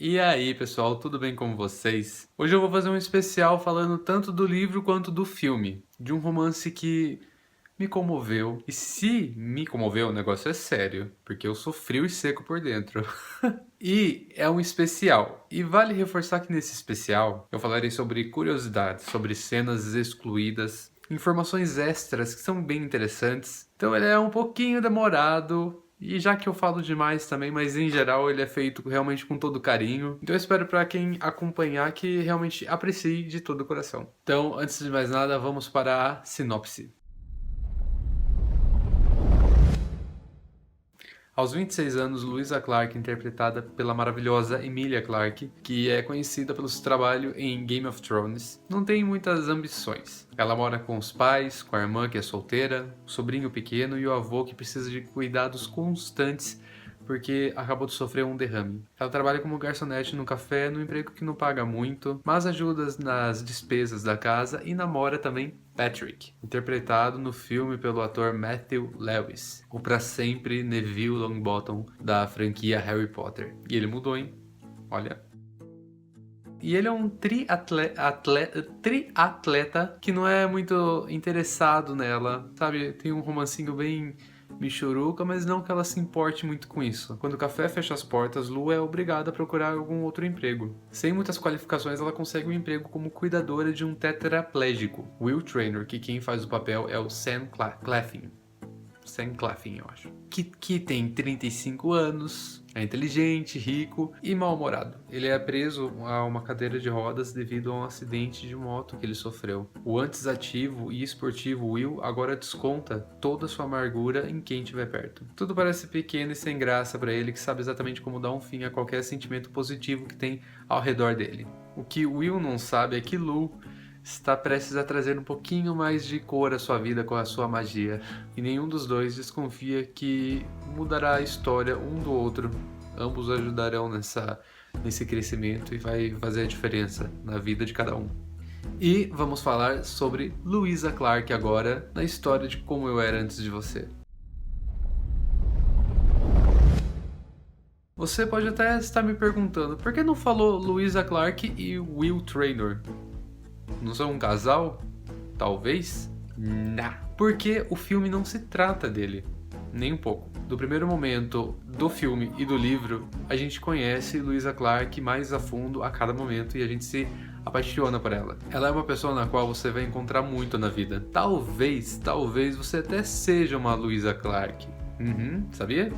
E aí, pessoal, tudo bem com vocês? Hoje eu vou fazer um especial falando tanto do livro quanto do filme, de um romance que me comoveu. E se me comoveu, o negócio é sério, porque eu sou frio e seco por dentro. E é um especial. E vale reforçar que nesse especial eu falarei sobre curiosidades, sobre cenas excluídas, informações extras que são bem interessantes. Então ele é um pouquinho demorado. E já que eu falo demais também, mas em geral ele é feito realmente com todo carinho. Então eu espero para quem acompanhar que realmente aprecie de todo o coração. Então, antes de mais nada, vamos para a sinopse. Aos 26 anos, Louisa Clark, interpretada pela maravilhosa Emilia Clarke, que é conhecida pelo seu trabalho em Game of Thrones, não tem muitas ambições. Ela mora com os pais, com a irmã que é solteira, o sobrinho pequeno e o avô que precisa de cuidados constantes porque acabou de sofrer um derrame. Ela trabalha como garçonete no café, num emprego que não paga muito, mas ajuda nas despesas da casa e namora também Patrick, interpretado no filme pelo ator Matthew Lewis, o pra sempre Neville Longbottom da franquia Harry Potter. E ele mudou, hein? Olha. E ele é um triatleta que não é muito interessado nela, sabe? Tem um romancinho bem michuruca, mas não que ela se importe muito com isso. Quando o café fecha as portas, Lu é obrigada a procurar algum outro emprego. Sem muitas qualificações, ela consegue um emprego como cuidadora de um tetraplégico, Will Traynor, que quem faz o papel é o Sam Claflin. Sam Claflin, eu acho. Que tem 35 anos, é inteligente, rico e mal-humorado. Ele é preso a uma cadeira de rodas devido a um acidente de moto que ele sofreu. O antes ativo e esportivo Will agora desconta toda a sua amargura em quem estiver perto. Tudo parece pequeno e sem graça para ele, que sabe exatamente como dar um fim a qualquer sentimento positivo que tem ao redor dele. O que Will não sabe é que Lu está prestes a trazer um pouquinho mais de cor à sua vida com a sua magia. E nenhum dos dois desconfia que mudará a história um do outro. Ambos ajudarão nesse crescimento e vai fazer a diferença na vida de cada um. E vamos falar sobre Louisa Clark agora, na história de Como Eu Era Antes de Você. Você pode até estar me perguntando, por que não falou Louisa Clark e Will Traynor? Não são um casal? Talvez? Não. Porque o filme não se trata dele. Nem um pouco. Do primeiro momento do filme e do livro, a gente conhece Louisa Clark mais a fundo a cada momento e a gente se apaixona por ela. Ela é uma pessoa na qual você vai encontrar muito na vida. Talvez você até seja uma Louisa Clark. Sabia?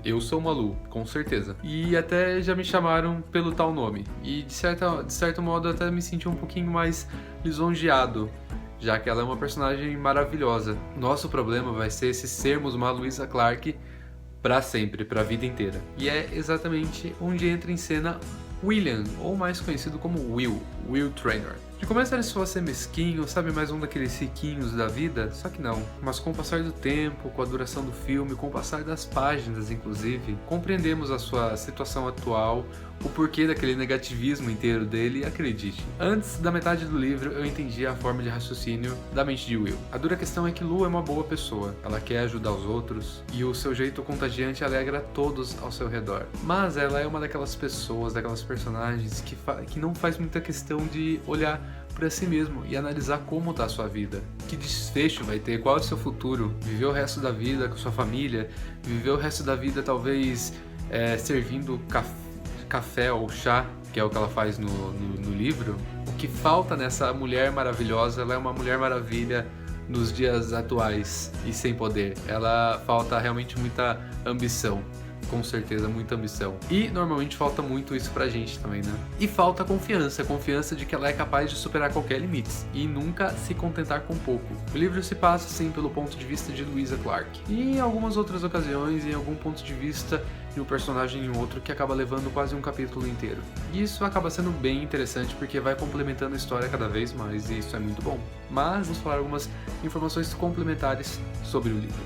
Eu sou uma Lu, com certeza. E até já me chamaram pelo tal nome. E de certo modo eu até me senti um pouquinho mais lisonjeado, já que ela é uma personagem maravilhosa. Nosso problema vai ser se sermos uma Louisa Clark pra sempre, pra vida inteira. E é exatamente onde entra em cena William, ou mais conhecido como Will Traynor. De começo ele só ser mesquinho, sabe, mais um daqueles riquinhos da vida, só que não. Mas com o passar do tempo, com a duração do filme, com o passar das páginas, inclusive, compreendemos a sua situação atual, o porquê daquele negativismo inteiro dele e acredite. Antes da metade do livro eu entendi a forma de raciocínio da mente de Will. A dura questão é que Lu é uma boa pessoa, ela quer ajudar os outros e o seu jeito contagiante alegra todos ao seu redor. Mas ela é uma daquelas pessoas, daquelas personagens que não faz muita questão de olhar para si mesmo e analisar como está a sua vida, que desfecho vai ter, qual é o seu futuro, viver o resto da vida com sua família, viver o resto da vida talvez servindo café ou chá, que é o que ela faz no livro. O que falta nessa mulher maravilhosa, ela é uma mulher maravilha nos dias atuais e sem poder. Ela falta realmente muita ambição. Com certeza, muita ambição. E normalmente falta muito isso pra gente também, né? E falta confiança de que ela é capaz de superar qualquer limite e nunca se contentar com pouco. O livro se passa, sim, pelo ponto de vista de Louisa Clark. E em algumas outras ocasiões, em algum ponto de vista de um personagem em outro que acaba levando quase um capítulo inteiro. E isso acaba sendo bem interessante porque vai complementando a história cada vez mais e isso é muito bom. Mas vamos falar algumas informações complementares sobre o livro.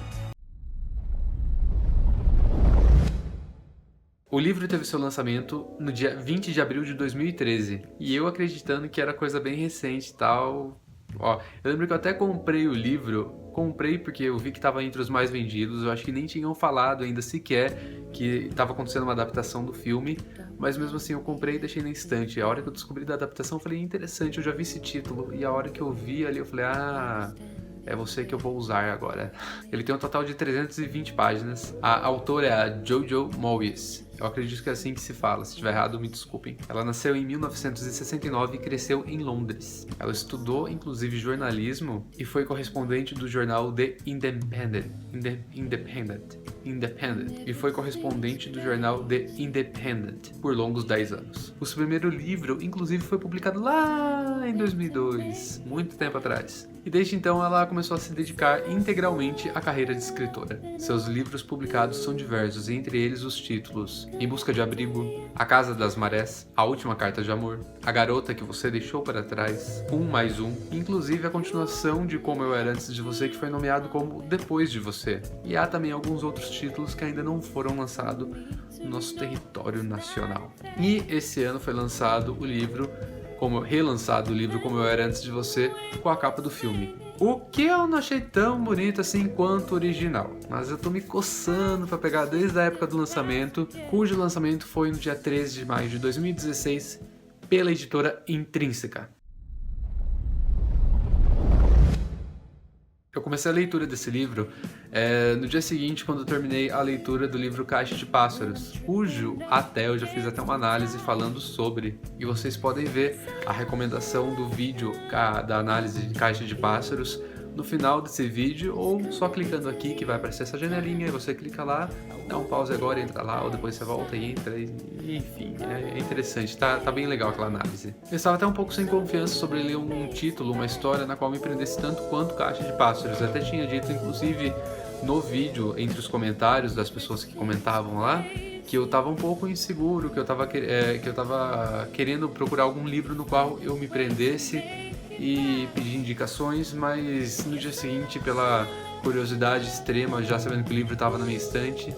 O livro teve seu lançamento no dia 20 de abril de 2013, e eu acreditando que era coisa bem recente e tal, Ó, eu lembro que eu até comprei o livro, comprei porque eu vi que estava entre os mais vendidos, eu acho que nem tinham falado ainda sequer que estava acontecendo uma adaptação do filme, mas mesmo assim eu comprei e deixei na estante. A hora que eu descobri da adaptação, eu falei, interessante, eu já vi esse título, e a hora que eu vi ali, eu falei, ah... é você que eu vou usar agora. Ele tem um total de 320 páginas. A autora é a Jojo Moyes. Eu acredito que é assim que se fala. Se estiver errado, me desculpem. Ela nasceu em 1969 e cresceu em Londres. Ela estudou, inclusive, jornalismo e foi correspondente do jornal The Independent. E foi correspondente do jornal The Independent por longos 10 anos. O seu primeiro livro, inclusive, foi publicado lá em 2002, muito tempo atrás. E desde então ela começou a se dedicar integralmente à carreira de escritora. Seus livros publicados são diversos, entre eles os títulos Em Busca de Abrigo, A Casa das Marés, A Última Carta de Amor, A Garota que Você Deixou para Trás, Um Mais Um, inclusive a continuação de Como Eu Era Antes de Você, que foi nomeado como Depois de Você. E há também alguns outros títulos que ainda não foram lançados no nosso território nacional. E esse ano foi lançado o livro relançado o livro Como Eu Era Antes de Você, com a capa do filme. O que eu não achei tão bonito assim quanto o original, mas eu tô me coçando pra pegar desde a época do lançamento, cujo lançamento foi no dia 13 de maio de 2016 pela editora Intrínseca. Eu comecei a leitura desse livro no dia seguinte, quando eu terminei a leitura do livro Caixa de Pássaros, cujo eu já fiz até uma análise falando sobre, e vocês podem ver a recomendação do vídeo da análise de Caixa de Pássaros no final desse vídeo, ou só clicando aqui que vai aparecer essa janelinha e você clica lá, dá um pause agora, entra lá, ou depois você volta e entra, enfim, é interessante, tá bem legal aquela análise. Eu estava até um pouco sem confiança sobre ler um título, uma história na qual me prendesse tanto quanto Caixa de Pássaros. Eu até tinha dito, inclusive, no vídeo, entre os comentários das pessoas que comentavam lá, que eu tava um pouco inseguro, que eu tava querendo procurar algum livro no qual eu me prendesse e pedir indicações, mas no dia seguinte, pela curiosidade extrema, já sabendo que o livro estava na minha estante,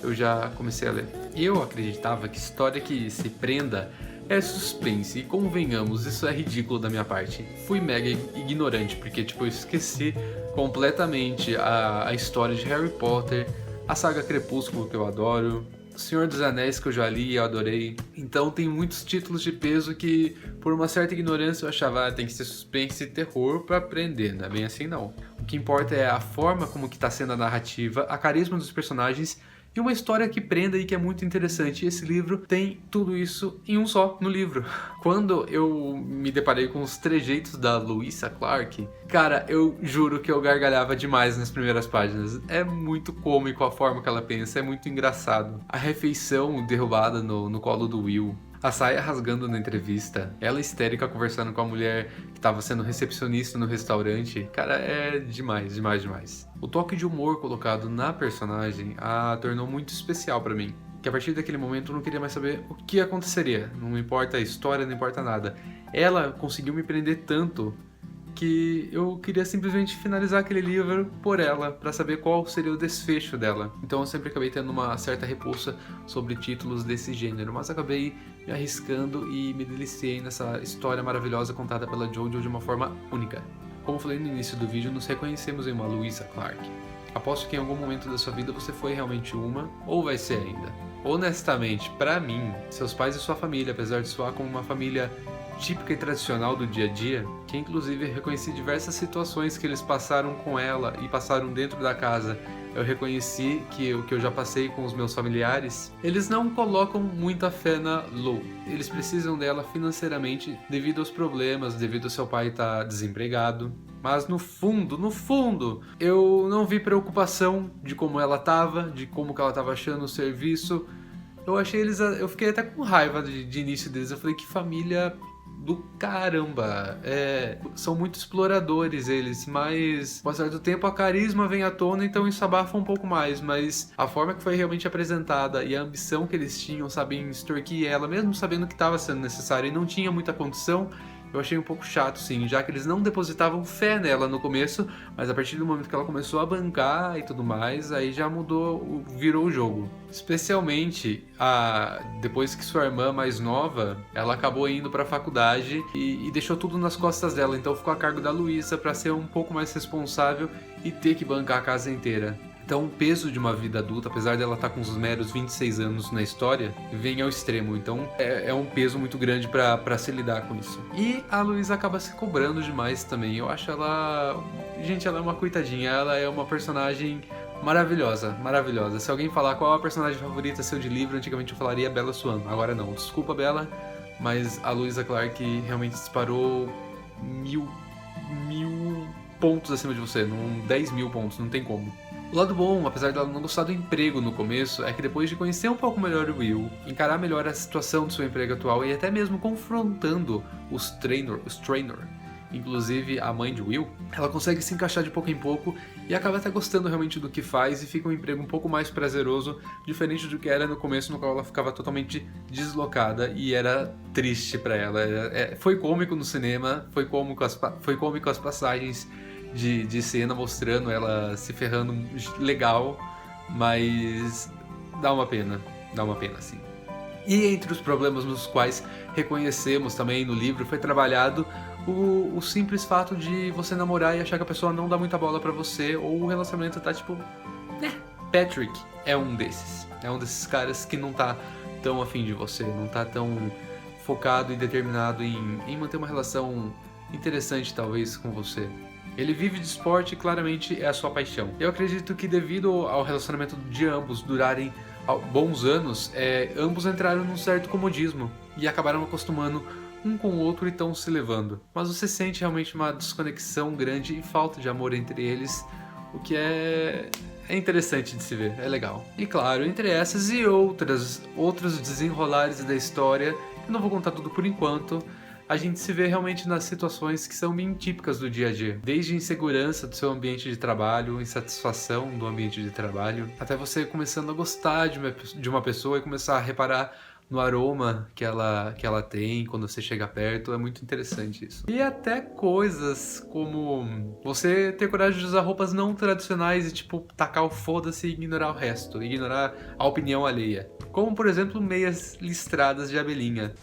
eu já comecei a ler. E eu acreditava que história que se prenda é suspense, e convenhamos, isso é ridículo da minha parte. Fui mega ignorante, porque eu esqueci completamente a história de Harry Potter, a saga Crepúsculo, que eu adoro, Senhor dos Anéis, que eu já li e eu adorei. Então tem muitos títulos de peso que, por uma certa ignorância, eu achava tem que ser suspense e terror pra aprender, não é bem assim não. O que importa é a forma como que tá sendo a narrativa, a carisma dos personagens e uma história que prenda e que é muito interessante. E esse livro tem tudo isso em um só, no livro. Quando eu me deparei com os trejeitos da Louisa Clark, cara, eu juro que eu gargalhava demais nas primeiras páginas. É muito cômico a forma que ela pensa, é muito engraçado. A refeição derrubada no colo do Will, a saia rasgando na entrevista, ela histérica conversando com a mulher que estava sendo recepcionista no restaurante, cara, é demais, demais, demais. O toque de humor colocado na personagem a tornou muito especial pra mim, que a partir daquele momento eu não queria mais saber o que aconteceria, não importa a história, não importa nada. Ela conseguiu me prender tanto que eu queria simplesmente finalizar aquele livro por ela, para saber qual seria o desfecho dela. Então eu sempre acabei tendo uma certa repulsa sobre títulos desse gênero, mas acabei me arriscando e me deliciei nessa história maravilhosa contada pela Jojo de uma forma única. Como falei no início do vídeo, nos reconhecemos em uma Louisa Clark. Aposto que em algum momento da sua vida você foi realmente uma, ou vai ser ainda. Honestamente, pra mim, seus pais e sua família, apesar de soar como uma família típica e tradicional do dia a dia, que inclusive reconheci diversas situações que eles passaram com ela e passaram dentro da casa. Eu reconheci que o que eu já passei com os meus familiares, eles não colocam muita fé na Lou. Eles precisam dela financeiramente devido aos problemas, devido ao seu pai estar desempregado. Mas no fundo, eu não vi preocupação de como ela tava, de como que ela tava achando o serviço. Eu fiquei até com raiva de início deles. Eu falei, que família do caramba, são muito exploradores eles, mas com o passar do tempo a carisma vem à tona, então isso abafa um pouco mais, mas a forma que foi realmente apresentada e a ambição que eles tinham, sabem, extorquir ela, mesmo sabendo que estava sendo necessário e não tinha muita condição, eu achei um pouco chato, sim, já que eles não depositavam fé nela no começo, mas a partir do momento que ela começou a bancar e tudo mais, aí já mudou, virou o jogo. Especialmente depois que sua irmã mais nova, ela acabou indo pra faculdade e deixou tudo nas costas dela, então ficou a cargo da Luísa pra ser um pouco mais responsável e ter que bancar a casa inteira. Então o peso de uma vida adulta, apesar dela estar com os meros 26 anos na história, vem ao extremo. Então é um peso muito grande pra se lidar com isso. E a Luísa acaba se cobrando demais também. Eu acho ela... Gente, ela é uma coitadinha. Ela é uma personagem maravilhosa, maravilhosa. Se alguém falar qual é a personagem favorita seu de livro, antigamente eu falaria Bella Swan. Agora não. Desculpa, Bella, mas a Louisa Clark realmente disparou mil pontos acima de você. 10 mil pontos, não tem como. O lado bom, apesar dela não gostar do emprego no começo, é que depois de conhecer um pouco melhor o Will, encarar melhor a situação do seu emprego atual e até mesmo confrontando os Traynor, inclusive a mãe de Will, ela consegue se encaixar de pouco em pouco e acaba até gostando realmente do que faz e fica um emprego um pouco mais prazeroso, diferente do que era no começo, no qual ela ficava totalmente deslocada e era triste pra ela. Foi cômico no cinema, foi cômico as passagens de cena mostrando ela se ferrando legal, mas dá uma pena sim. E entre os problemas nos quais reconhecemos também no livro foi trabalhado o simples fato de você namorar e achar que a pessoa não dá muita bola pra você, ou o relacionamento tá tipo... Patrick é um desses caras que não tá tão afim de você, não tá tão focado e determinado em manter uma relação interessante talvez com você. Ele vive de esporte e claramente é a sua paixão. Eu acredito que devido ao relacionamento de ambos durarem bons anos, ambos entraram num certo comodismo e acabaram acostumando um com o outro e estão se levando. Mas você sente realmente uma desconexão grande e falta de amor entre eles, o que é interessante de se ver, é legal. E claro, entre essas e outros desenrolares da história, eu não vou contar tudo por enquanto, a gente se vê realmente nas situações que são bem típicas do dia a dia. Desde insegurança do seu ambiente de trabalho, insatisfação do ambiente de trabalho, até você começando a gostar de uma pessoa e começar a reparar no aroma que ela tem quando você chega perto. É muito interessante isso. E até coisas como você ter coragem de usar roupas não tradicionais e tipo tacar o foda-se e ignorar o resto, ignorar a opinião alheia. Como por exemplo meias listradas de abelhinha.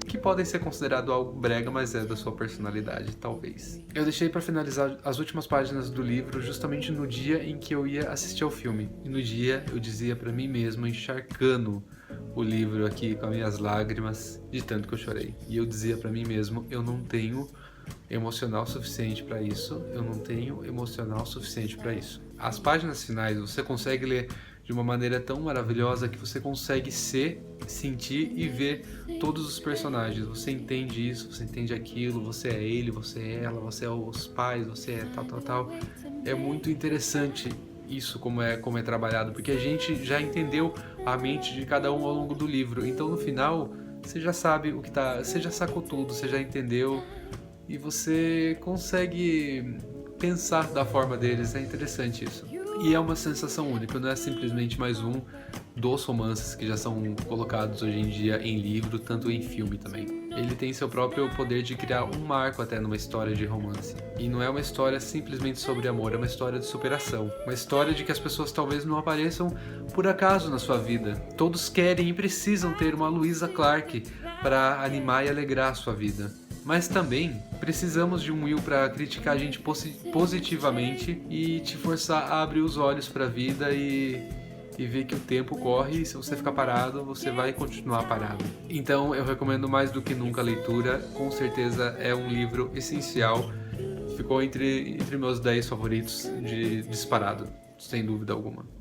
Que podem ser considerados algo brega, mas é da sua personalidade, talvez. Eu deixei pra finalizar as últimas páginas do livro justamente no dia em que eu ia assistir ao filme. E no dia eu dizia pra mim mesmo, encharcando o livro aqui com as minhas lágrimas, de tanto que eu chorei. E eu dizia pra mim mesmo, eu não tenho emocional suficiente pra isso, eu não tenho emocional suficiente pra isso. As páginas finais você consegue ler de uma maneira tão maravilhosa que você consegue sentir e ver todos os personagens. Você entende isso, você entende aquilo, você é ele, você é ela, você é os pais, você é tal. É muito interessante isso como é trabalhado, porque a gente já entendeu a mente de cada um ao longo do livro. Então no final, você já sabe o que tá, você já sacou tudo, você já entendeu e você consegue pensar da forma deles. É interessante isso. E é uma sensação única, não é simplesmente mais um dos romances que já são colocados hoje em dia em livro, tanto em filme também. Ele tem seu próprio poder de criar um marco até numa história de romance. E não é uma história simplesmente sobre amor, é uma história de superação. Uma história de que as pessoas talvez não apareçam por acaso na sua vida. Todos querem e precisam ter uma Louisa Clark para animar e alegrar a sua vida. Mas também precisamos de um Will para criticar a gente positivamente e te forçar a abrir os olhos para a vida e ver que o tempo corre e se você ficar parado, você vai continuar parado. Então eu recomendo mais do que nunca a leitura, com certeza é um livro essencial, ficou entre meus 10 favoritos de disparado, sem dúvida alguma.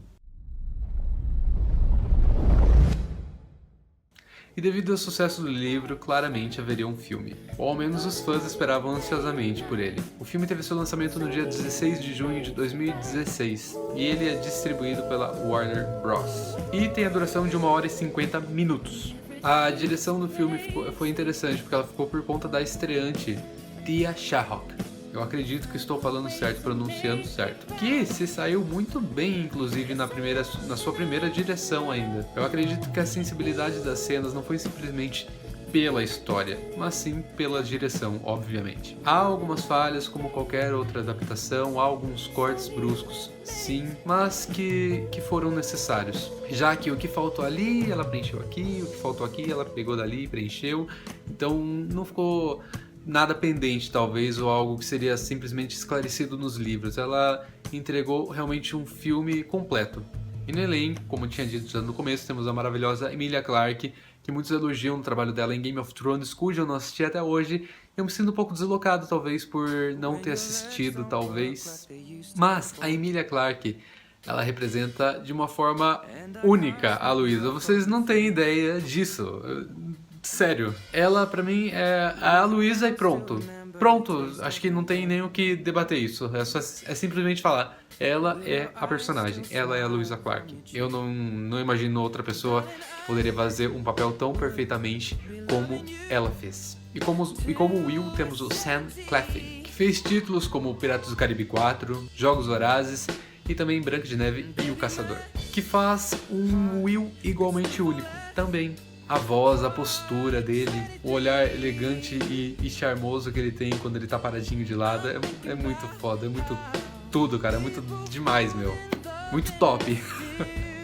E devido ao sucesso do livro, claramente haveria um filme. Ou ao menos os fãs esperavam ansiosamente por ele. O filme teve seu lançamento no dia 16 de junho de 2016, e ele é distribuído pela Warner Bros. E tem a duração de 1 hora e 50 minutos. A direção do filme foi interessante, porque ela ficou por conta da estreante Tia Sharrock. Eu acredito que estou falando certo, pronunciando certo. Que se saiu muito bem, inclusive, na sua primeira direção ainda. Eu acredito que a sensibilidade das cenas não foi simplesmente pela história, mas sim pela direção, obviamente. Há algumas falhas, como qualquer outra adaptação, há alguns cortes bruscos, sim, mas que foram necessários. Já que o que faltou ali, ela preencheu aqui, o que faltou aqui, ela pegou dali e preencheu, então não ficou nada pendente, talvez, ou algo que seria simplesmente esclarecido nos livros. Ela entregou realmente um filme completo. E no elenco, como eu tinha dito no começo, temos a maravilhosa Emilia Clarke, que muitos elogiam o trabalho dela em Game of Thrones, cujo eu não assisti até hoje. Eu me sinto um pouco deslocado, talvez, por não ter assistido, talvez. Mas a Emilia Clarke, ela representa de uma forma única a Luísa. Vocês não têm ideia disso. Sério. Ela, pra mim, é a Luísa e pronto. Pronto, acho que não tem nem o que debater isso. É simplesmente falar. Ela é a personagem. Ela é a Luísa Clarke. Eu não imagino outra pessoa que poderia fazer um papel tão perfeitamente como ela fez. E como Will, temos o Sam Claflin, que fez títulos como Piratas do Caribe 4, Jogos Vorazes e também Branca de Neve e o Caçador, que faz um Will igualmente único também. A voz, a postura dele, o olhar elegante e charmoso que ele tem quando ele tá paradinho de lado, é muito foda, é muito tudo, cara, é muito demais, meu. Muito top.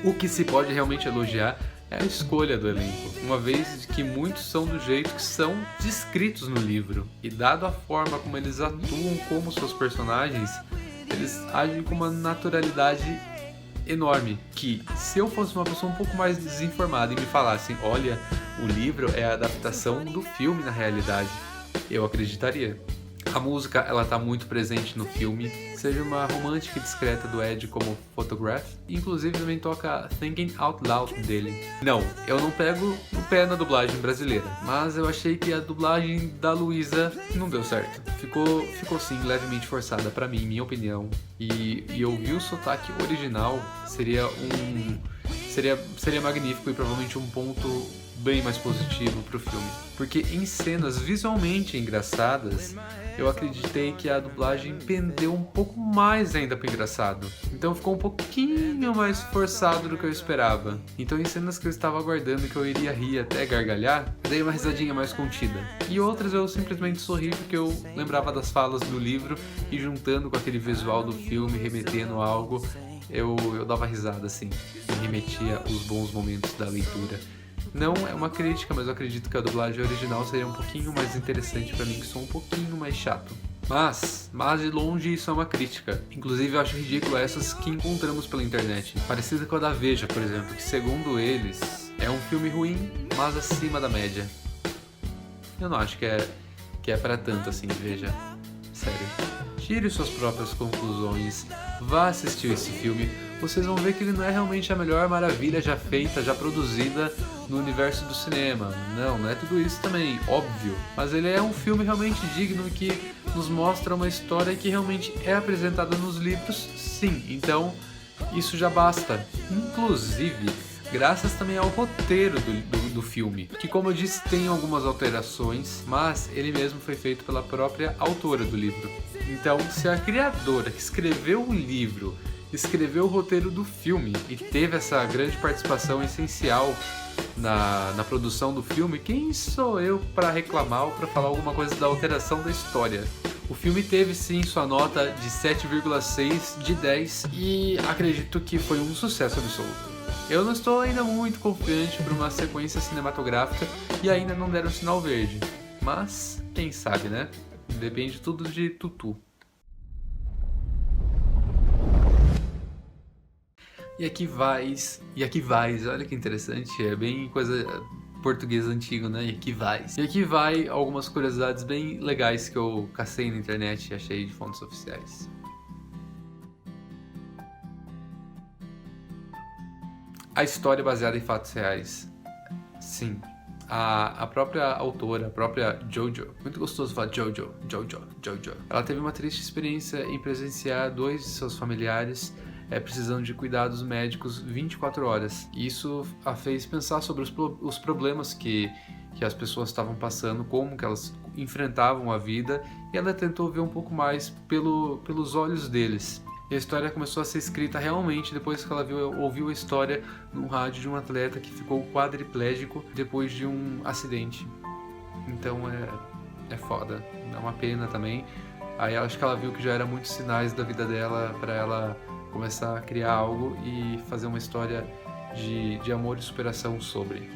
O que se pode realmente elogiar é a escolha do elenco, uma vez que muitos são do jeito que são descritos no livro. E dado a forma como eles atuam como seus personagens, eles agem com uma naturalidade enorme, que se eu fosse uma pessoa um pouco mais desinformada e me falassem, olha, o livro é a adaptação do filme na realidade, eu acreditaria. A música, ela tá muito presente no filme, seja uma romântica e discreta do Ed como Photograph, inclusive também toca Thinking Out Loud dele. Não, eu não pego no pé na dublagem brasileira, mas eu achei que a dublagem da Luísa não deu certo. Ficou sim, levemente forçada pra mim, minha opinião. E ouvir o sotaque original seria magnífico e provavelmente um ponto bem mais positivo pro filme. Porque em cenas visualmente engraçadas, eu acreditei que a dublagem pendeu um pouco mais ainda pro engraçado. Então ficou um pouquinho mais forçado do que eu esperava. Então em cenas que eu estava aguardando que eu iria rir até gargalhar, dei uma risadinha mais contida. E outras eu simplesmente sorri porque eu lembrava das falas do livro e juntando com aquele visual do filme, remetendo a algo, eu dava risada assim. E remetia os bons momentos da leitura. Não é uma crítica, mas eu acredito que a dublagem original seria um pouquinho mais interessante pra mim, que sou um pouquinho mais chato. Mas de longe isso é uma crítica. Inclusive eu acho ridículo essas que encontramos pela internet. Parecida com a da Veja, por exemplo, que segundo eles é um filme ruim, mas acima da média. Eu não acho que é pra tanto assim, Veja. Sério. Tire suas próprias conclusões. Vá assistir esse filme. Vocês vão ver que ele não é realmente a melhor maravilha já feita, já produzida no universo do cinema. Não é tudo isso também, óbvio. Mas ele é um filme realmente digno que nos mostra uma história que realmente é apresentada nos livros, sim. Então, isso já basta. Inclusive, graças também ao roteiro do filme, que como eu disse tem algumas alterações, mas ele mesmo foi feito pela própria autora do livro. Então, se a criadora que escreveu o livro escreveu o roteiro do filme e teve essa grande participação essencial na produção do filme, quem sou eu para reclamar ou para falar alguma coisa da alteração da história? O filme teve sim sua nota de 7,6 de 10 e acredito que foi um sucesso absoluto. Eu não estou ainda muito confiante para uma sequência cinematográfica e ainda não deram sinal verde, mas quem sabe, né? Depende tudo de Tutu. E aqui vais, olha que interessante, é bem coisa português antigo, né? E aqui vais. E aqui vai algumas curiosidades bem legais que eu cacei na internet e achei de fontes oficiais. A história é baseada em fatos reais. Sim. A própria autora, a própria Jojo, muito gostoso falar Jojo. Ela teve uma triste experiência em presenciar dois de seus familiares precisando de cuidados médicos 24 horas. E isso a fez pensar sobre os problemas que as pessoas estavam passando, como que elas enfrentavam a vida, e ela tentou ver um pouco mais pelos olhos deles. E a história começou a ser escrita realmente depois que ela ouviu a história no rádio de um atleta que ficou quadriplégico depois de um acidente. Então é foda. É uma pena também. Aí acho que ela viu que já era muitos sinais da vida dela pra ela começar a criar algo e fazer uma história de amor e superação sobre.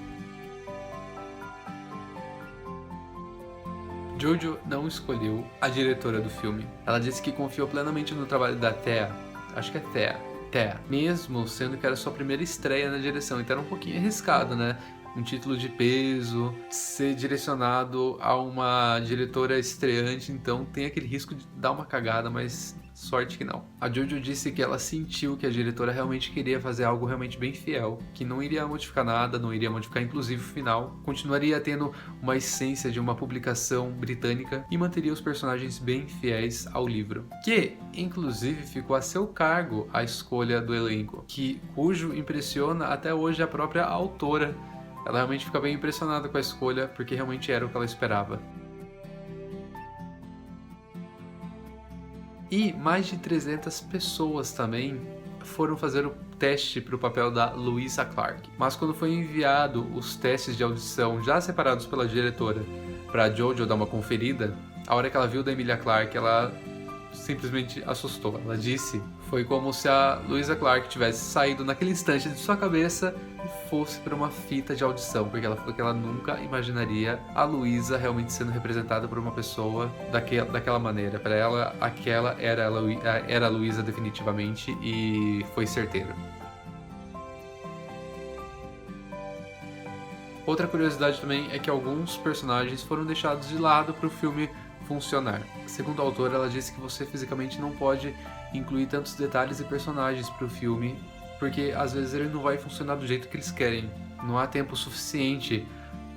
Jojo não escolheu a diretora do filme. Ela disse que confiou plenamente no trabalho da Thea. Acho que é Thea. Mesmo sendo que era sua primeira estreia na direção. Então era um pouquinho arriscado, né? Um título de peso, ser direcionado a uma diretora estreante. Então tem aquele risco de dar uma cagada, mas sorte que não. A Jojo disse que ela sentiu que a diretora realmente queria fazer algo realmente bem fiel, que não iria modificar nada, não iria modificar inclusive o final, continuaria tendo uma essência de uma publicação britânica e manteria os personagens bem fiéis ao livro, que inclusive ficou a seu cargo a escolha do elenco, cujo impressiona até hoje a própria autora. Ela realmente fica bem impressionada com a escolha, porque realmente era o que ela esperava. E mais de 300 pessoas também foram fazer o teste para o papel da Louisa Clark. Mas quando foi enviado os testes de audição já separados pela diretora para Jojo dar uma conferida, a hora que ela viu da Emilia Clarke, ela simplesmente assustou. Ela disse, foi como se a Louisa Clark tivesse saído naquele instante de sua cabeça e fosse para uma fita de audição, porque ela falou que ela nunca imaginaria a Louisa realmente sendo representada por uma pessoa daquela maneira. Para ela, aquela era a Louisa definitivamente, e foi certeiro. Outra curiosidade também é que alguns personagens foram deixados de lado para o filme funcionar. Segundo a autora, ela disse que você fisicamente não pode incluir tantos detalhes e personagens para o filme, porque às vezes ele não vai funcionar do jeito que eles querem. Não há tempo suficiente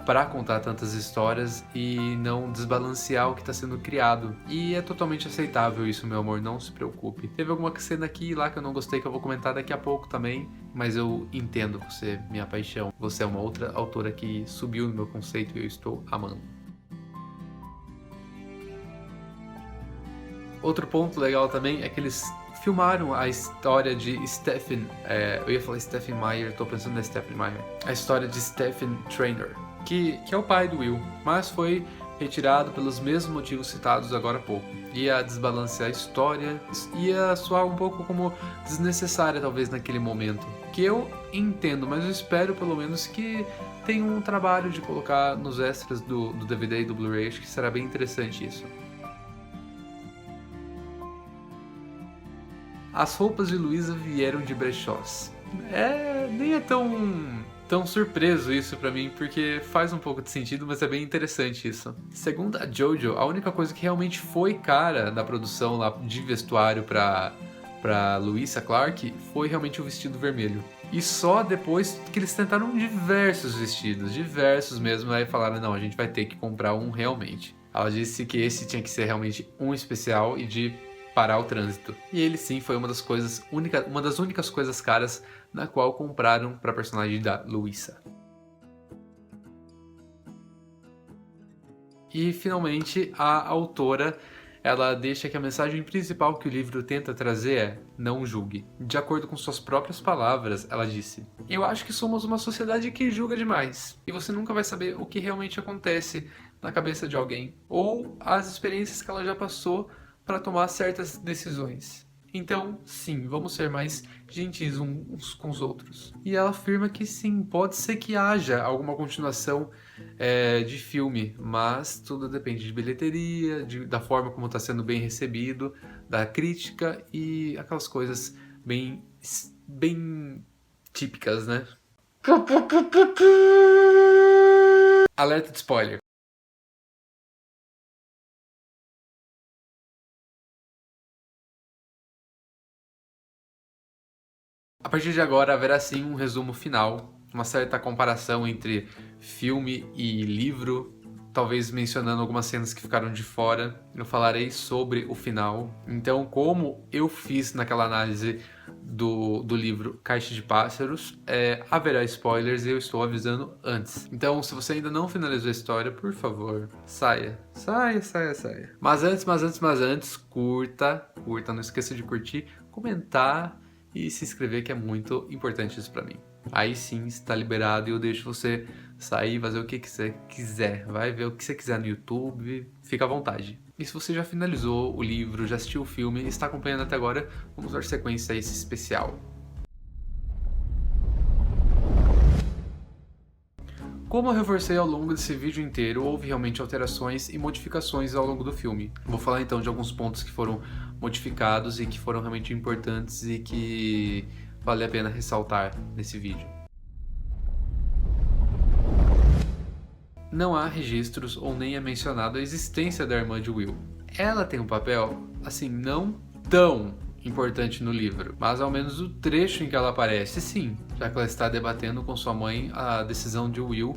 para contar tantas histórias e não desbalancear o que está sendo criado. E é totalmente aceitável isso, meu amor, não se preocupe. Teve alguma cena aqui e lá que eu não gostei, que eu vou comentar daqui a pouco também, mas eu entendo você, minha paixão. Você é uma outra autora que subiu no meu conceito e eu estou amando. Outro ponto legal também é que eles filmaram a história de Stephen, eu ia falar Stephen Meyer, tô pensando na Stephen Meyer, a história de Stephen Traynor, que é o pai do Will, mas foi retirado pelos mesmos motivos citados agora há pouco. Ia desbalancear a história, ia soar um pouco como desnecessária talvez naquele momento, que eu entendo, mas eu espero pelo menos que tenha um trabalho de colocar nos extras do DVD e do Blu-ray, acho que será bem interessante isso. As roupas de Louisa vieram de brechós. Nem é tão surpreso isso pra mim, porque faz um pouco de sentido, mas é bem interessante isso. Segundo a Jojo, a única coisa que realmente foi cara da produção lá de vestuário pra Louisa Clark foi realmente o vestido vermelho. E só depois que eles tentaram diversos vestidos, diversos mesmo, aí falaram, não, a gente vai ter que comprar um realmente. Ela disse que esse tinha que ser realmente um especial e de parar o trânsito. E ele sim foi uma das únicas coisas caras na qual compraram para a personagem da Louisa. E finalmente a autora, ela deixa que a mensagem principal que o livro tenta trazer é: não julgue. De acordo com suas próprias palavras, ela disse: eu acho que somos uma sociedade que julga demais, e você nunca vai saber o que realmente acontece na cabeça de alguém, ou as experiências que ela já passou para tomar certas decisões. Então, sim, vamos ser mais gentis uns com os outros. E ela afirma que sim, pode ser que haja alguma continuação de filme, mas tudo depende de bilheteria, da forma como está sendo bem recebido, da crítica e aquelas coisas bem típicas, né? Alerta de spoiler. A partir de agora haverá sim um resumo final, uma certa comparação entre filme e livro, talvez mencionando algumas cenas que ficaram de fora. Eu falarei sobre o final. Então, como eu fiz naquela análise do livro Caixa de Pássaros, haverá spoilers e eu estou avisando antes. Então, se você ainda não finalizou a história, por favor, saia. Mas antes, curta, não esqueça de curtir, comentar e se inscrever, que é muito importante isso pra mim. Aí sim está liberado e eu deixo você sair, fazer o que você quiser. Vai ver o que você quiser no YouTube, fica à vontade. E se você já finalizou o livro, já assistiu o filme e está acompanhando até agora, vamos dar sequência a esse especial. Como eu reforcei ao longo desse vídeo inteiro, houve realmente alterações e modificações ao longo do filme. Vou falar então de alguns pontos que foram modificados e que foram realmente importantes e que vale a pena ressaltar nesse vídeo. Não há registros ou nem é mencionado a existência da irmã de Will. Ela tem um papel, assim, não tão importante no livro, mas ao menos o trecho em que ela aparece, sim, já que ela está debatendo com sua mãe a decisão de Will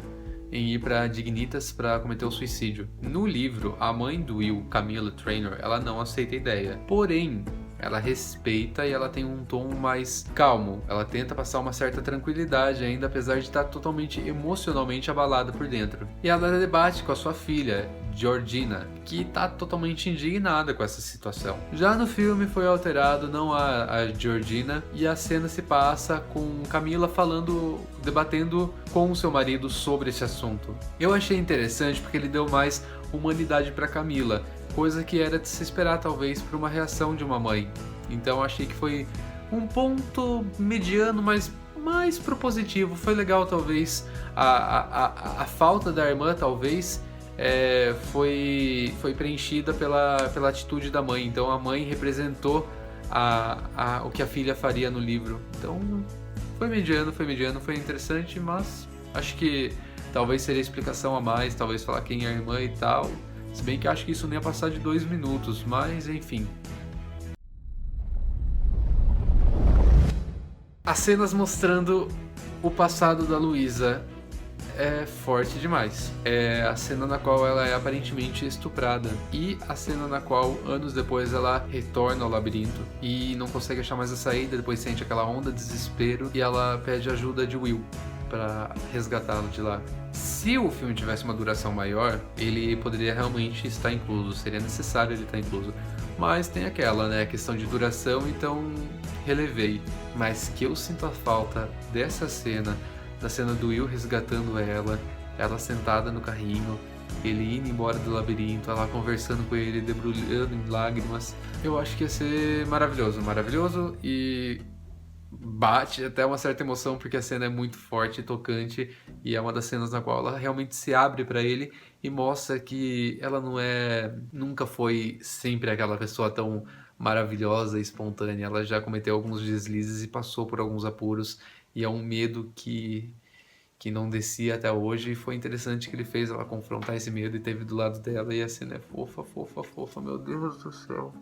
em ir para Dignitas para cometer o suicídio. No livro, a mãe do Will, Camilla Traynor, ela não aceita a ideia. Porém, ela respeita e ela tem um tom mais calmo. Ela tenta passar uma certa tranquilidade ainda, apesar de estar totalmente emocionalmente abalada por dentro. E ela debate com a sua filha, Georgina, que está totalmente indignada com essa situação. Já no filme foi alterado, não há a Georgina, e a cena se passa com Camilla debatendo com o seu marido sobre esse assunto. Eu achei interessante porque ele deu mais humanidade para Camilla, coisa que era de se esperar talvez por uma reação de uma mãe. Então achei que foi um ponto mediano, mas mais propositivo. Foi legal talvez a falta da irmã talvez foi preenchida pela atitude da mãe. Então a mãe representou o que a filha faria no livro. Então foi mediano, foi interessante, mas acho que talvez seria explicação a mais, talvez falar quem é a irmã e tal. Se bem que acho que isso nem ia passar de 2 minutos, mas enfim. As cenas mostrando o passado da Luísa é forte demais. É a cena na qual ela é aparentemente estuprada e a cena na qual anos depois ela retorna ao labirinto e não consegue achar mais a saída, depois sente aquela onda de desespero e ela pede ajuda de Will para resgatá-lo de lá. Se o filme tivesse uma duração maior, ele poderia realmente estar incluso, seria necessário ele estar incluso. Mas tem aquela, né, questão de duração, então relevei. Mas que eu sinto a falta dessa cena, da cena do Will resgatando ela sentada no carrinho, ele indo embora do labirinto, ela conversando com ele, debrulhando em lágrimas. Eu acho que ia ser maravilhoso e bate até uma certa emoção porque a cena é muito forte e tocante e é uma das cenas na qual ela realmente se abre para ele e mostra que ela nunca foi sempre aquela pessoa tão maravilhosa e espontânea. Ela já cometeu alguns deslizes e passou por alguns apuros e é um medo que não descia até hoje, e foi interessante que ele fez ela confrontar esse medo e teve do lado dela, e a cena é fofa, meu Deus do céu.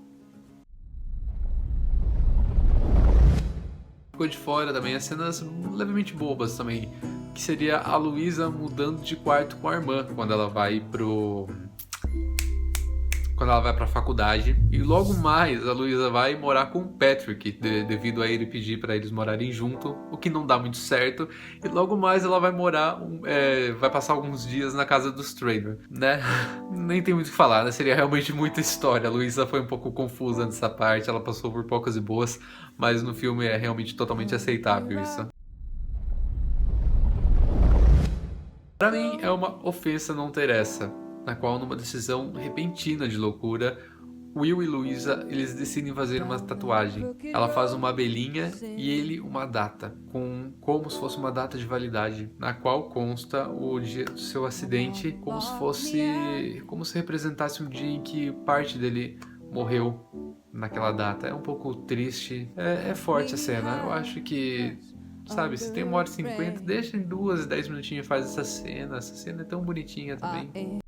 Ficou de fora também as cenas levemente bobas também, que seria a Luísa mudando de quarto com a irmã quando ela vai pra faculdade, e logo mais a Luísa vai morar com o Patrick, devido a ele pedir para eles morarem junto, o que não dá muito certo, e logo mais ela vai vai passar alguns dias na casa dos Traynor, né? Nem tem muito o que falar, né? Seria realmente muita história. A Luísa foi um pouco confusa nessa parte, ela passou por poucas e boas, mas no filme é realmente totalmente aceitável isso. Pra mim é uma ofensa não ter essa, na qual, numa decisão repentina de loucura, Will e Luísa, eles decidem fazer uma tatuagem. Ela faz uma abelhinha e ele uma data, como se fosse uma data de validade, na qual consta o dia do seu acidente, como se representasse um dia em que parte dele morreu naquela data. É um pouco triste, é forte a cena. Eu acho que, sabe, se tem 1h50, deixa em 2 e 10 minutinhos e faz essa cena é tão bonitinha também.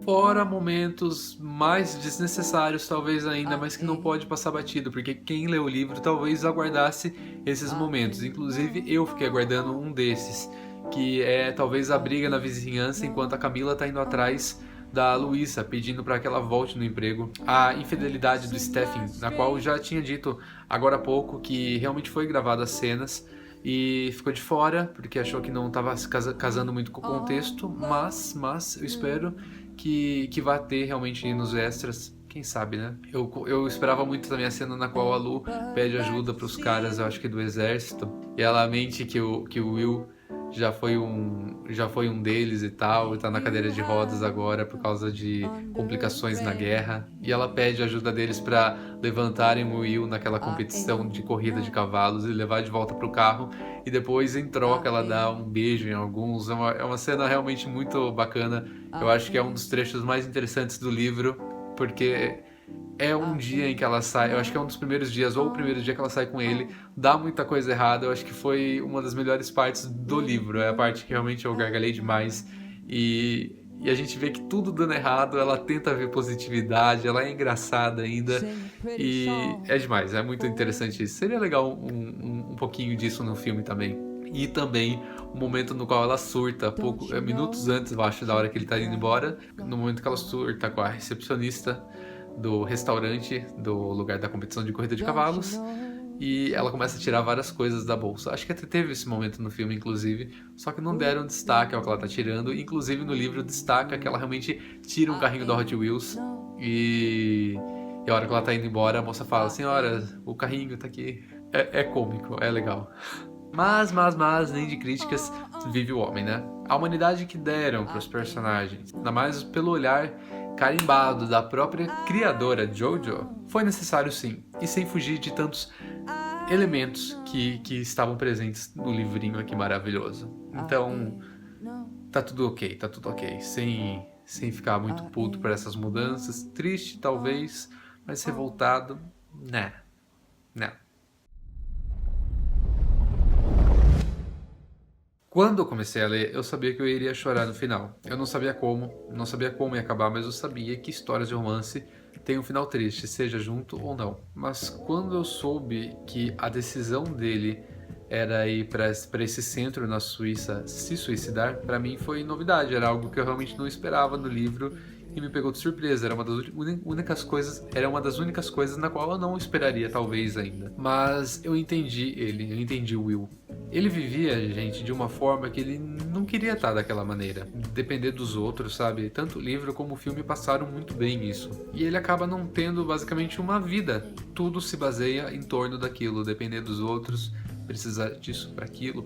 Fora momentos mais desnecessários talvez ainda, mas que não pode passar batido, porque quem lê o livro talvez aguardasse esses momentos. Inclusive eu fiquei aguardando um desses, que é talvez a briga na vizinhança enquanto a Camilla tá indo atrás da Luísa, pedindo para que ela volte no emprego. A infidelidade do Stephen, na qual eu já tinha dito agora há pouco que realmente foi gravada as cenas e ficou de fora, porque achou que não estava casando muito com o contexto, mas eu espero que vai ter realmente nos extras Quem sabe, né? Eu esperava muito também a cena na qual a Lu pede ajuda pros caras, eu acho que do exército. E ela mente que o Will já foi um deles e tal, e tá na cadeira de rodas agora por causa de complicações na guerra. E ela pede ajuda deles pra levantarem o Will naquela competição de corrida de cavalos e levar de volta pro carro. E depois, em troca, ela dá um beijo em alguns. É uma cena realmente muito bacana. Eu acho que é um dos trechos mais interessantes do livro, porque é um dia em que ela sai, eu acho que é um dos primeiros dias, ou o primeiro dia que ela sai com ele, dá muita coisa errada, eu acho que foi uma das melhores partes do livro, é a parte que realmente eu gargalhei demais, e a gente vê que tudo dando errado, ela tenta ver positividade, ela é engraçada ainda, e é demais, é muito interessante isso. Seria legal um pouquinho disso no filme também. E também o momento no qual ela surta, minutos antes, eu acho, da hora que ele tá indo embora, no momento que ela surta com a recepcionista do restaurante, do lugar da competição de corrida de cavalos, e ela começa a tirar várias coisas da bolsa. Acho que até teve esse momento no filme, inclusive, só que não deram destaque ao que ela tá tirando. Inclusive no livro destaca que ela realmente tira um carrinho da Hot Wheels e a hora que ela tá indo embora, a moça fala: senhora, o carrinho tá aqui. É cômico, é legal. Mas, nem de críticas vive o homem, né? A humanidade que deram pros personagens, ainda mais pelo olhar carimbado da própria criadora Jojo, foi necessário sim, e sem fugir de tantos elementos que estavam presentes no livrinho aqui maravilhoso. Então, tá tudo ok, sem ficar muito puto por essas mudanças, triste talvez, mas revoltado, né, não. Quando eu comecei a ler, eu sabia que eu iria chorar no final. Eu não sabia como ia acabar, mas eu sabia que histórias de romance têm um final triste, seja junto ou não. Mas quando eu soube que a decisão dele era ir para esse centro na Suíça se suicidar, para mim foi novidade, era algo que eu realmente não esperava no livro e me pegou de surpresa. Era uma das únicas coisas na qual eu não esperaria, talvez ainda. Mas eu entendi o Will. Ele vivia, gente, de uma forma que ele não queria estar daquela maneira. Depender dos outros, sabe? Tanto o livro como o filme passaram muito bem nisso. E ele acaba não tendo basicamente uma vida. Tudo se baseia em torno daquilo, depender dos outros, precisar disso para aquilo,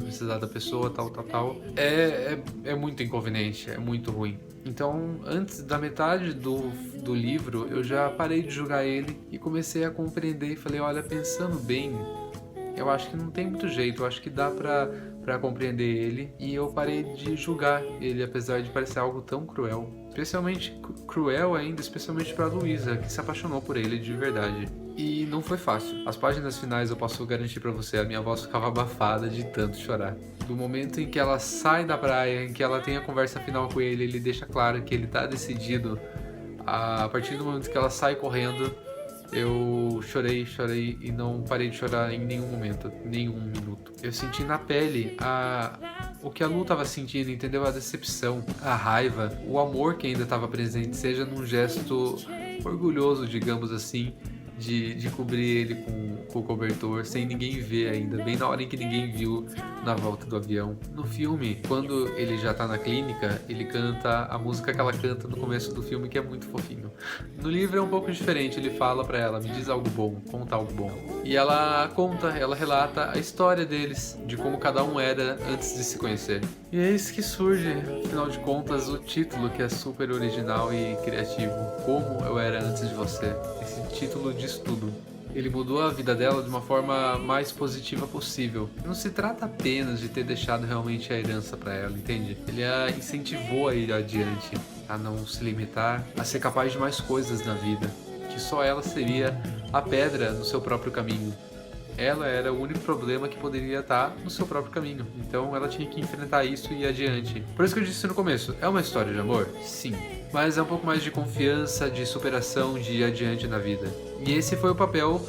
precisar da pessoa, tal. É muito inconveniente, é muito ruim. Então, antes da metade do livro, eu já parei de julgar ele e comecei a compreender e falei: olha, pensando bem, eu acho que não tem muito jeito, eu acho que dá pra compreender ele, e eu parei de julgar ele, apesar de parecer algo tão cruel. Especialmente cruel ainda, especialmente pra Luísa, que se apaixonou por ele de verdade. E não foi fácil. As páginas finais eu posso garantir pra você, a minha voz ficava abafada de tanto chorar. Do momento em que ela sai da praia, em que ela tem a conversa final com ele, ele deixa claro que ele tá decidido. A partir do momento que ela sai correndo, eu chorei e não parei de chorar em nenhum momento, nenhum minuto. Eu senti na pele o que a Lu estava sentindo, entendeu? A decepção, a raiva, o amor que ainda estava presente, seja num gesto orgulhoso, digamos assim, de cobrir ele com o cobertor, sem ninguém ver ainda, bem na hora em que ninguém viu na volta do avião. No filme, quando ele já tá na clínica, ele canta a música que ela canta no começo do filme, que é muito fofinho. No livro é um pouco diferente, ele fala pra ela: me diz algo bom, conta algo bom. E ela relata a história deles, de como cada um era antes de se conhecer. E é isso que surge, afinal de contas, o título, que é super original e criativo. Como eu era antes de você. Esse título diz tudo. Ele mudou a vida dela de uma forma mais positiva possível. Não se trata apenas de ter deixado realmente a herança para ela, entende? Ele a incentivou a ir adiante, a não se limitar, a ser capaz de mais coisas na vida, que só ela seria a pedra no seu próprio caminho. Ela era o único problema que poderia estar no seu próprio caminho. Então ela tinha que enfrentar isso e ir adiante. Por isso que eu disse no começo, é uma história de amor? Sim. Mas é um pouco mais de confiança, de superação, de ir adiante na vida. E esse foi o papel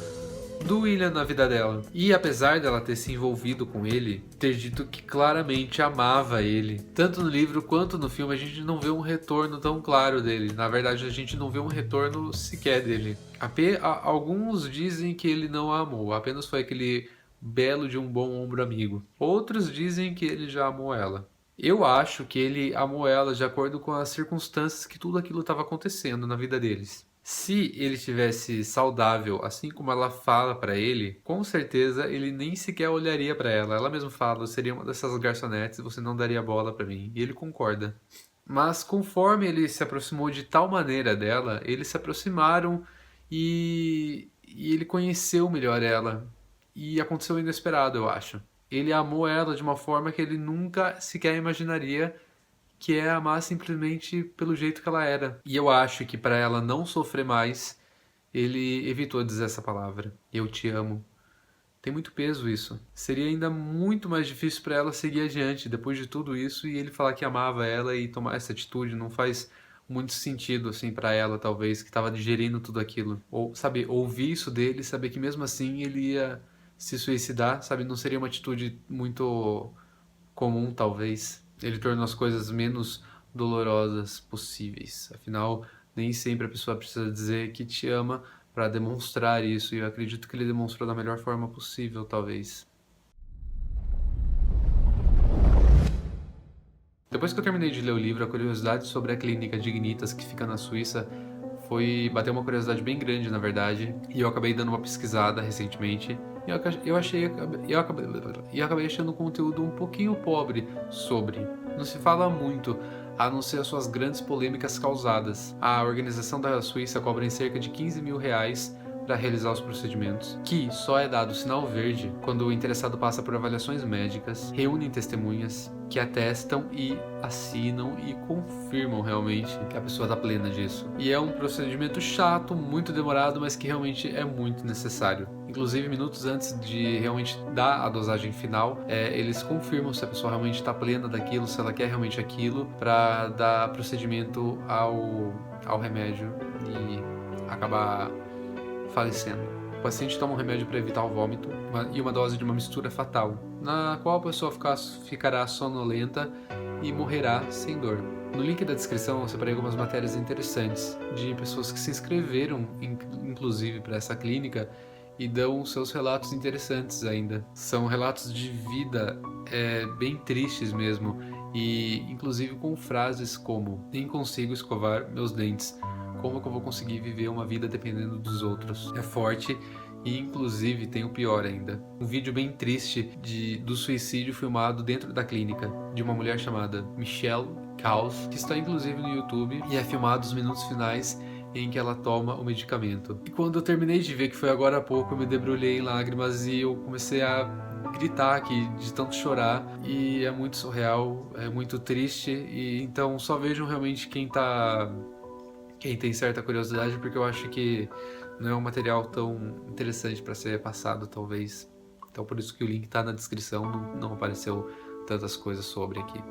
do William na vida dela. E apesar dela ter se envolvido com ele, ter dito que claramente amava ele, tanto no livro quanto no filme, a gente não vê um retorno tão claro dele. Na verdade, a gente não vê um retorno sequer dele. Alguns dizem que ele não a amou, apenas foi aquele belo de um bom ombro amigo. Outros dizem que ele já amou ela. Eu acho que ele amou ela de acordo com as circunstâncias que tudo aquilo estava acontecendo na vida deles. Se ele tivesse saudável, assim como ela fala pra ele, com certeza ele nem sequer olharia pra ela. Ela mesma fala: "Eu seria uma dessas garçonetes, você não daria bola pra mim." E ele concorda. Mas conforme ele se aproximou de tal maneira dela, eles se aproximaram e ele conheceu melhor ela. E aconteceu o inesperado, eu acho. Ele amou ela de uma forma que ele nunca sequer imaginaria, que é amar simplesmente pelo jeito que ela era. E eu acho que para ela não sofrer mais, ele evitou dizer essa palavra. Eu te amo. Tem muito peso isso. Seria ainda muito mais difícil para ela seguir adiante depois de tudo isso e ele falar que amava ela e tomar essa atitude não faz muito sentido assim para ela, talvez, que estava digerindo tudo aquilo. Ou, sabe, ouvir isso dele, saber que mesmo assim ele ia se suicidar, sabe, não seria uma atitude muito comum, talvez. Ele tornou as coisas menos dolorosas possíveis. Afinal, nem sempre a pessoa precisa dizer que te ama para demonstrar isso, e eu acredito que ele demonstrou da melhor forma possível, talvez. Depois que eu terminei de ler o livro, a curiosidade sobre a clínica Dignitas que fica na Suíça foi bater uma curiosidade bem grande, na verdade, e eu acabei dando uma pesquisada recentemente. E eu acabei achando o conteúdo um pouquinho pobre sobre. Não se fala muito, a não ser as suas grandes polêmicas causadas. A organização da Suíça cobra em cerca de 15 mil reais para realizar os procedimentos, que só é dado sinal verde quando o interessado passa por avaliações médicas, reúne testemunhas que atestam e assinam e confirmam realmente que a pessoa está plena disso. E é um procedimento chato, muito demorado, mas que realmente é muito necessário. Inclusive, minutos antes de realmente dar a dosagem final, eles confirmam se a pessoa realmente está plena daquilo, se ela quer realmente aquilo, para dar procedimento ao remédio e acabar falecendo. O paciente toma um remédio para evitar o vômito e uma dose de uma mistura fatal, na qual a pessoa ficará sonolenta e morrerá sem dor. No link da descrição eu separei algumas matérias interessantes de pessoas que se inscreveram, inclusive, para essa clínica e dão seus relatos interessantes ainda. São relatos de vida bem tristes mesmo, e inclusive com frases como: "Nem consigo escovar meus dentes. Como que eu vou conseguir viver uma vida dependendo dos outros?" É forte e inclusive tem o pior ainda. Um vídeo bem triste do suicídio filmado dentro da clínica, de uma mulher chamada Michelle Caus, que está inclusive no YouTube, e é filmado os minutos finais em que ela toma o medicamento. E quando eu terminei de ver, que foi agora há pouco, eu me debrulhei em lágrimas e eu comecei a gritar aqui de tanto chorar, e é muito surreal, é muito triste, e então só vejam realmente quem tem certa curiosidade, porque eu acho que não é um material tão interessante para ser passado, talvez. Então por isso que o link tá na descrição, não apareceu tantas coisas sobre aqui.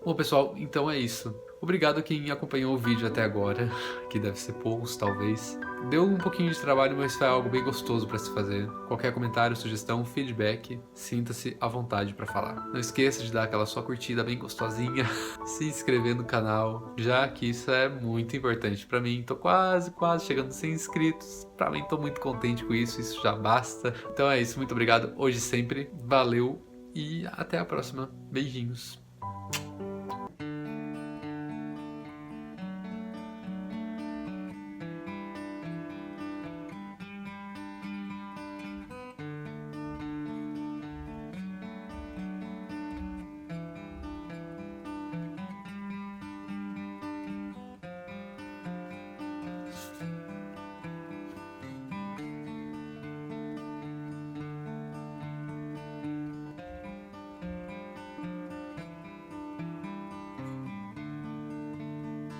Bom, pessoal, então é isso. Obrigado a quem acompanhou o vídeo até agora, que deve ser poucos, talvez. Deu um pouquinho de trabalho, mas foi algo bem gostoso para se fazer. Qualquer comentário, sugestão, feedback, sinta-se à vontade para falar. Não esqueça de dar aquela sua curtida bem gostosinha, se inscrever no canal, já que isso é muito importante para mim. Tô quase chegando a 100 inscritos. Para mim, tô muito contente com isso já basta. Então é isso, muito obrigado hoje e sempre. Valeu e até a próxima. Beijinhos.